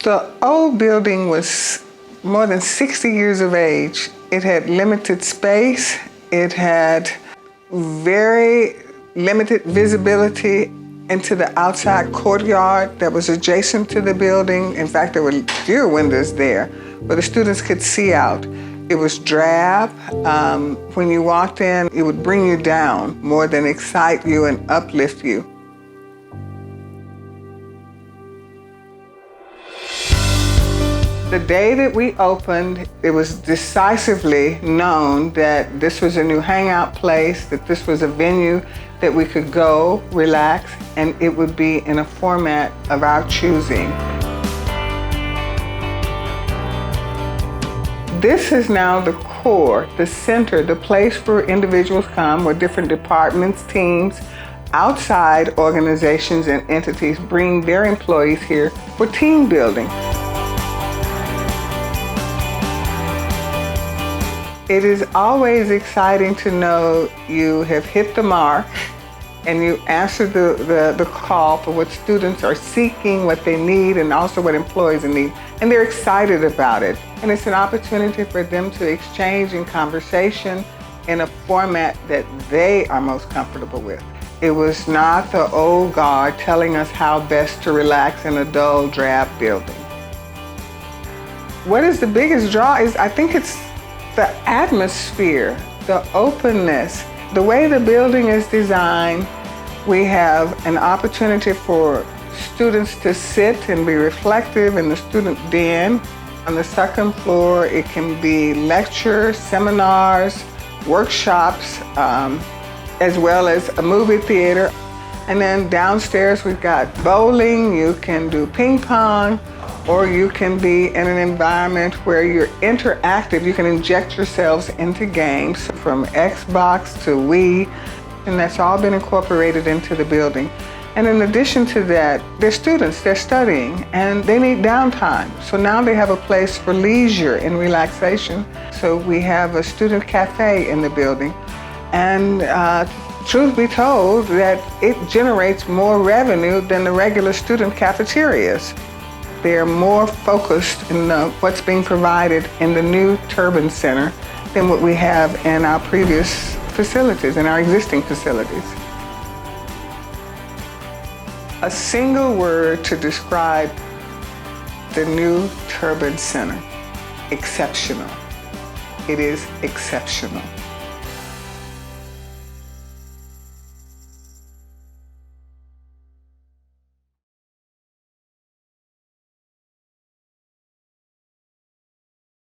The old building was more than 60 years of age. It had limited space. It had very limited visibility into the outside courtyard that was adjacent to the building. In fact, there were few windows there, but the students could see out. It was drab. When you walked in, it would bring you down more than excite you and uplift you. The day that we opened, it was decisively known that this was a new hangout place, that this was a venue that we could go, relax, and it would be in a format of our choosing. This is now the core, the center, the place where individuals come, where different departments, teams, outside organizations and entities bring their employees here for team building. It is always exciting to know you have hit the mark and you answered the call for what students are seeking, what they need, and also what employees need. And they're excited about it. And it's an opportunity for them to exchange in conversation in a format that they are most comfortable with. It was not the old guard telling us how best to relax in a dull, drab building. What is the biggest draw is, I think it's the atmosphere, the openness, the way the building is designed. We have an opportunity for students to sit and be reflective in the student den. On the second floor, it can be lectures, seminars, workshops, as well as a movie theater. And then downstairs, we've got bowling, you can do ping pong, or you can be in an environment where you're interactive. You can inject yourselves into games from Xbox to Wii, and that's all been incorporated into the building. And in addition to that, they're students, they're studying, and they need downtime. So now they have a place for leisure and relaxation. So we have a student cafe in the building. And truth be told, that it generates more revenue than the regular student cafeterias. They're more focused in what's being provided in the new Turbon Center than what we have in our previous facilities, in our existing facilities. A single word to describe the new Turbon Center: exceptional. It is exceptional.